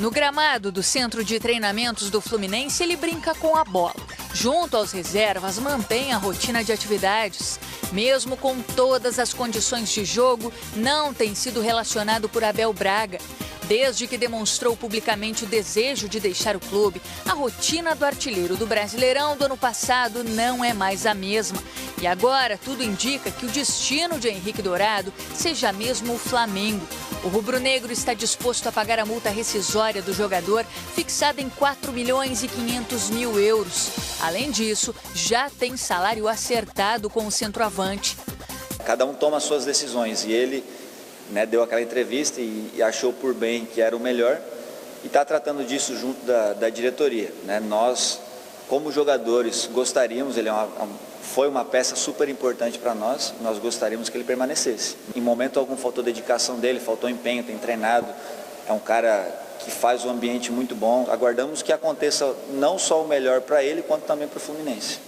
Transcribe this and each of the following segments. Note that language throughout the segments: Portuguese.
No gramado do centro de treinamentos do Fluminense, ele brinca com a bola. Junto aos reservas, mantém a rotina de atividades. Mesmo com todas as condições de jogo, não tem sido relacionado por Abel Braga. Desde que demonstrou publicamente o desejo de deixar o clube, a rotina do artilheiro do Brasileirão do ano passado não é mais a mesma. E agora tudo indica que o destino de Henrique Dourado seja mesmo o Flamengo. O rubro-negro está disposto a pagar a multa rescisória do jogador, fixada em 4 milhões e 500 mil euros. Além disso, já tem salário acertado com o centroavante. Cada um toma as suas decisões e ele deu aquela entrevista e achou por bem que era o melhor e está tratando disso junto da diretoria. Nós, como jogadores, gostaríamos, ele foi uma peça super importante para nós gostaríamos que ele permanecesse. Em momento algum faltou dedicação dele, faltou empenho, tem treinado, é um cara que faz um ambiente muito bom. Aguardamos que aconteça não só o melhor para ele, quanto também para o Fluminense.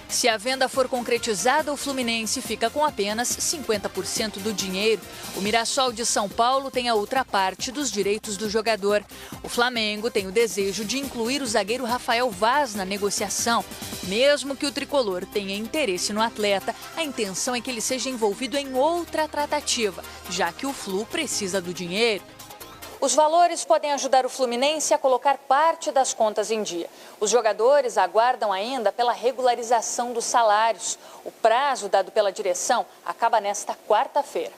Se a venda for concretizada, o Fluminense fica com apenas 50% do dinheiro. O Mirassol de São Paulo tem a outra parte dos direitos do jogador. O Flamengo tem o desejo de incluir o zagueiro Rafael Vaz na negociação. Mesmo que o tricolor tenha interesse no atleta, a intenção é que ele seja envolvido em outra tratativa, já que o Flu precisa do dinheiro. Os valores podem ajudar o Fluminense a colocar parte das contas em dia. Os jogadores aguardam ainda pela regularização dos salários. O prazo dado pela direção acaba nesta quarta-feira.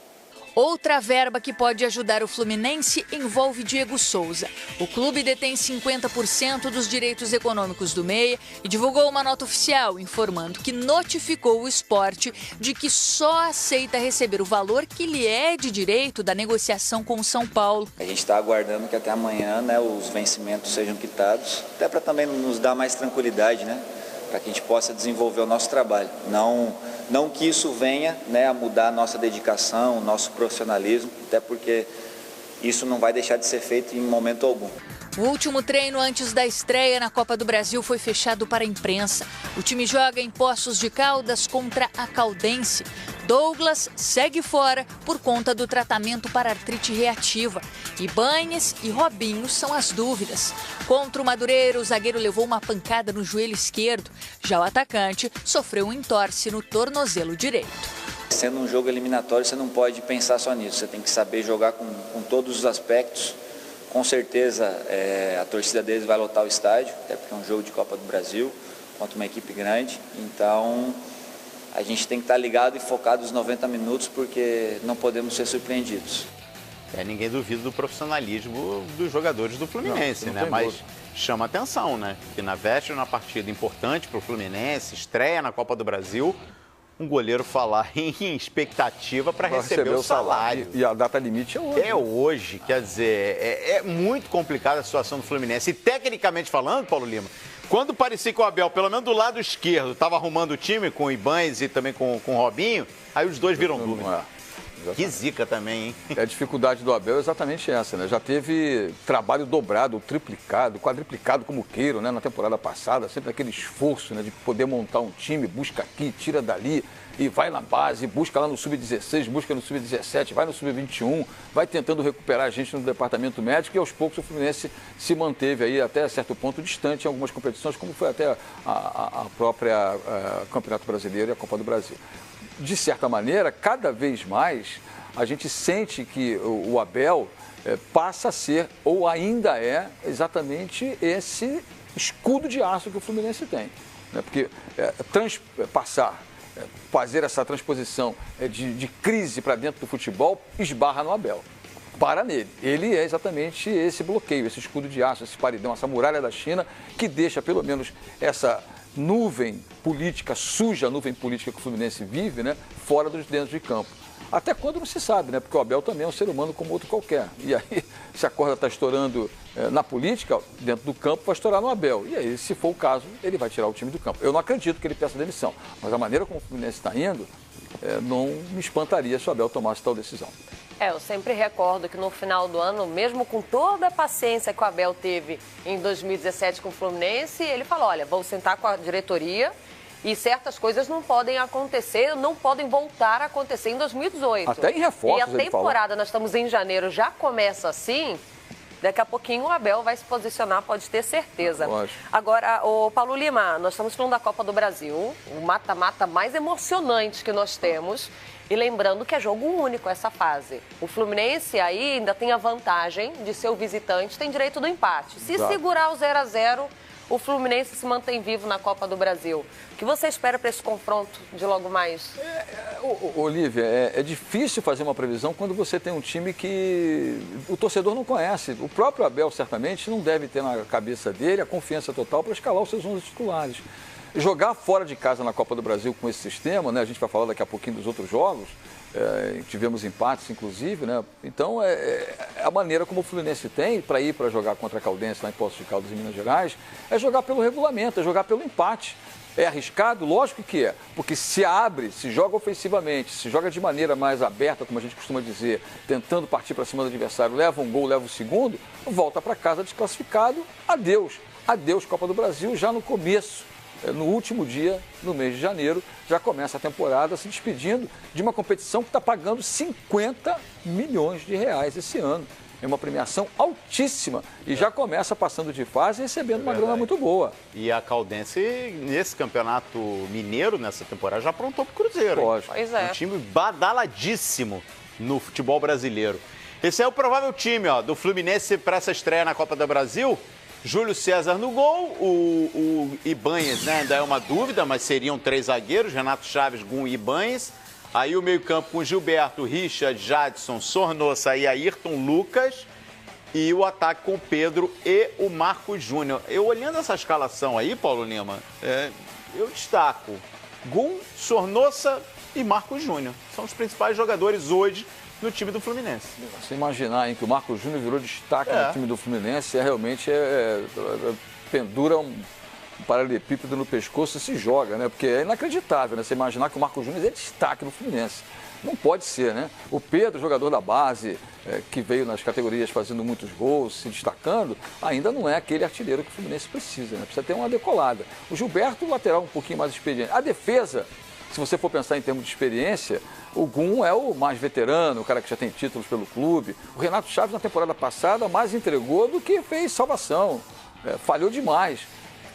Outra verba que pode ajudar o Fluminense envolve Diego Souza. O clube detém 50% dos direitos econômicos do meia e divulgou uma nota oficial informando que notificou o Sport de que só aceita receber o valor que lhe é de direito da negociação com o São Paulo. A gente está aguardando que até amanhã os vencimentos sejam quitados, até para também nos dar mais tranquilidade, para que a gente possa desenvolver o nosso trabalho. Não que isso venha a mudar a nossa dedicação, o nosso profissionalismo, até porque isso não vai deixar de ser feito em momento algum. O último treino antes da estreia na Copa do Brasil foi fechado para a imprensa. O time joga em Poços de Caldas contra a Caldense. Douglas segue fora por conta do tratamento para artrite reativa. Ibañez e Robinho são as dúvidas. Contra o Madureira, o zagueiro levou uma pancada no joelho esquerdo. Já o atacante sofreu um entorse no tornozelo direito. Sendo um jogo eliminatório, você não pode pensar só nisso. Você tem que saber jogar com todos os aspectos. Com certeza a torcida deles vai lotar o estádio, até porque é um jogo de Copa do Brasil, contra uma equipe grande. Então a gente tem que estar ligado e focado os 90 minutos, porque não podemos ser surpreendidos. Ninguém duvida do profissionalismo dos jogadores do Fluminense, mas chama atenção, que na véspera de uma partida importante para o Fluminense, estreia na Copa do Brasil, um goleiro falar em expectativa para receber o salário. E a data limite é hoje. É hoje, quer dizer, é muito complicada a situação do Fluminense. E tecnicamente falando, Paulo Lima, quando parecia que o Abel, pelo menos do lado esquerdo, estava arrumando o time com o Ibañez e também com o Robinho, aí os dois viram dúvida. Que zica também, hein? A dificuldade do Abel é exatamente essa, Já teve trabalho dobrado, triplicado, quadriplicado, como queiram, na temporada passada, sempre aquele esforço, de poder montar um time, busca aqui, tira dali e vai na base, busca lá no Sub-16, busca no Sub-17, vai no Sub-21, vai tentando recuperar a gente no departamento médico e aos poucos o Fluminense se manteve aí até certo ponto distante em algumas competições, como foi até a própria Campeonato Brasileiro e a Copa do Brasil. De certa maneira, cada vez mais a gente sente que o Abel passa a ser, ou ainda é, exatamente esse escudo de aço que o Fluminense tem. Porque fazer essa transposição de crise para dentro do futebol esbarra no Abel. Para nele. Ele é exatamente esse bloqueio, esse escudo de aço, esse paredão, essa muralha da China que deixa pelo menos essa nuvem política, suja nuvem política que o Fluminense vive, fora dos dentro de campo. Até quando não se sabe, porque o Abel também é um ser humano como outro qualquer. E aí, se a corda está estourando na política, dentro do campo, vai estourar no Abel. E aí, se for o caso, ele vai tirar o time do campo. Eu não acredito que ele peça demissão, mas a maneira como o Fluminense está indo, não me espantaria se o Abel tomasse tal decisão. Eu sempre recordo que no final do ano, mesmo com toda a paciência que o Abel teve em 2017 com o Fluminense, ele falou, olha, vou sentar com a diretoria e certas coisas não podem acontecer, não podem voltar a acontecer em 2018. Até em reforços, e a temporada, nós estamos em janeiro, já começa assim, Daqui a pouquinho o Abel vai se posicionar, pode ter certeza. Lógico. Agora, o Paulo Lima, nós estamos falando da Copa do Brasil, o mata-mata mais emocionante que nós temos. E lembrando que é jogo único essa fase. O Fluminense aí ainda tem a vantagem de ser o visitante, tem direito do empate. Se segurar o 0-0, o Fluminense se mantém vivo na Copa do Brasil. O que você espera para esse confronto de logo mais? Olívia, é difícil fazer uma previsão quando você tem um time que o torcedor não conhece. O próprio Abel, certamente, não deve ter na cabeça dele a confiança total para escalar os seus 11 titulares. Jogar fora de casa na Copa do Brasil com esse sistema, né? A gente vai falar daqui a pouquinho dos outros jogos, tivemos empates, inclusive, né? Então, a maneira como o Fluminense tem para ir para jogar contra a Caldense lá em Poços de Caldas, em Minas Gerais, é jogar pelo regulamento, é jogar pelo empate. É arriscado? Lógico que é, porque se abre, se joga ofensivamente, se joga de maneira mais aberta, como a gente costuma dizer, tentando partir para cima do adversário, leva um gol, leva o segundo, volta para casa desclassificado, adeus. Adeus Copa do Brasil já no começo. No último dia, no mês de janeiro, já começa a temporada se despedindo de uma competição que está pagando 50 milhões de reais esse ano. É uma premiação altíssima e já começa passando de fase recebendo uma grana muito boa. E a Caldense, nesse campeonato mineiro, nessa temporada, já aprontou para o Cruzeiro. Lógico. Pois é. Um time badaladíssimo no futebol brasileiro. Esse é o provável time do Fluminense para essa estreia na Copa do Brasil. Júlio César no gol, o Ibanez, né, ainda é uma dúvida, mas seriam 3 zagueiros, Renato Chaves, Gum e Ibanez. Aí o meio-campo com Gilberto, Richard, Jadson, Sornossa e Ayrton Lucas. E o ataque com o Pedro e o Marcos Júnior. Eu olhando essa escalação aí, Paulo Lima, eu destaco Gum, Sornossa e Marcos Júnior. São os principais jogadores hoje no time do Fluminense. Você imaginar que o Marcos Júnior virou destaque no time do Fluminense, realmente pendura um paralelepípedo no pescoço e se joga, né? Porque é inacreditável, né? Você imaginar que o Marcos Júnior é destaque no Fluminense. Não pode ser, né? O Pedro, jogador da base, que veio nas categorias fazendo muitos gols, se destacando, ainda não é aquele artilheiro que o Fluminense precisa, né? Precisa ter uma decolada. O Gilberto, lateral um pouquinho mais experiente. A defesa, se você for pensar em termos de experiência, o Gum é o mais veterano, o cara que já tem títulos pelo clube. O Renato Chaves, na temporada passada, mais entregou do que fez salvação. Falhou demais.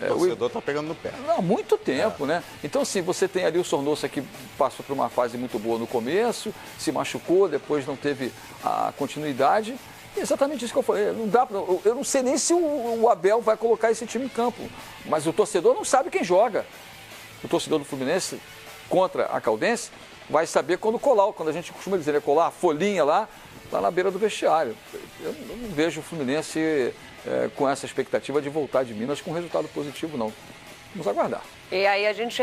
O torcedor está pegando no pé. Há muito tempo, né? Então, assim, você tem ali o Sornossa que passou por uma fase muito boa no começo, se machucou, depois não teve a continuidade. E exatamente isso que eu falei. Não dá pra, eu não sei nem se o Abel vai colocar esse time em campo, mas o torcedor não sabe quem joga. O torcedor do Fluminense contra a Caldense vai saber quando colar, quando a gente costuma dizer, colar a folhinha lá na beira do vestiário. Eu não vejo o Fluminense com essa expectativa de voltar de Minas com resultado positivo, não. Vamos aguardar. E aí a gente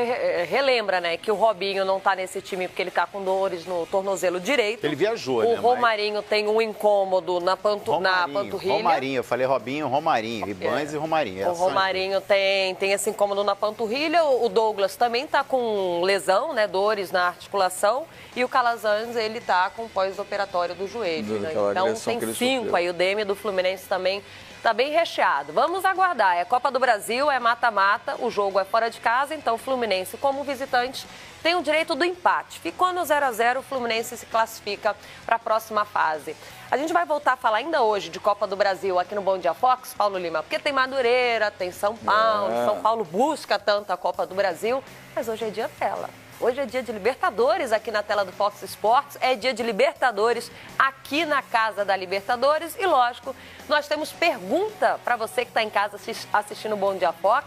relembra, né, que o Robinho não está nesse time porque ele está com dores no tornozelo direito. Ele viajou, né? O Romarinho tem um incômodo na panturrilha. Romarinho, eu falei Robinho, Romarinho, Ibanez e Romarinho. O Romarinho tem esse incômodo na panturrilha, o Douglas também está com lesão, né, dores na articulação, e o Calazans, ele está com pós-operatório do joelho. Né? Então tem 5 aí, o DM do Fluminense também está bem recheado. Vamos aguardar. É Copa do Brasil, é mata-mata, o jogo é fora de casa, então o Fluminense, como visitante, tem o direito do empate. Ficou no 0-0, o Fluminense se classifica para a próxima fase. A gente vai voltar a falar ainda hoje de Copa do Brasil aqui no Bom Dia Fox, Paulo Lima, porque tem Madureira, tem São Paulo, São Paulo busca tanto a Copa do Brasil, mas hoje é dia dela. Hoje é dia de Libertadores aqui na tela do Fox Sports, é dia de Libertadores aqui na Casa da Libertadores e, lógico, nós temos pergunta para você que está em casa assistindo o Bom Dia Fox.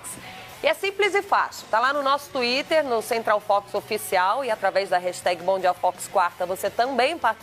E é simples e fácil, está lá no nosso Twitter, no Central Fox Oficial e através da hashtag Bom Dia Fox Quarta você também participa.